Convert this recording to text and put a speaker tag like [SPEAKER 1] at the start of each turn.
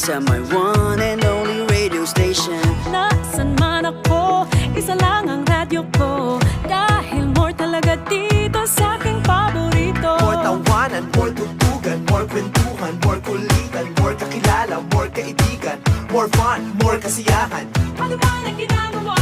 [SPEAKER 1] sa my one and only radio station.
[SPEAKER 2] Nasaan man ako, isa lang ang radyo ko. Dahil more talaga dito sa aking paborito.
[SPEAKER 3] More tawanan, more tutugan, more kwentuhan, more kulitan, more kakilala, more kaibigan, more fun, more kasiyahan.
[SPEAKER 2] Ano ba na ginagawa?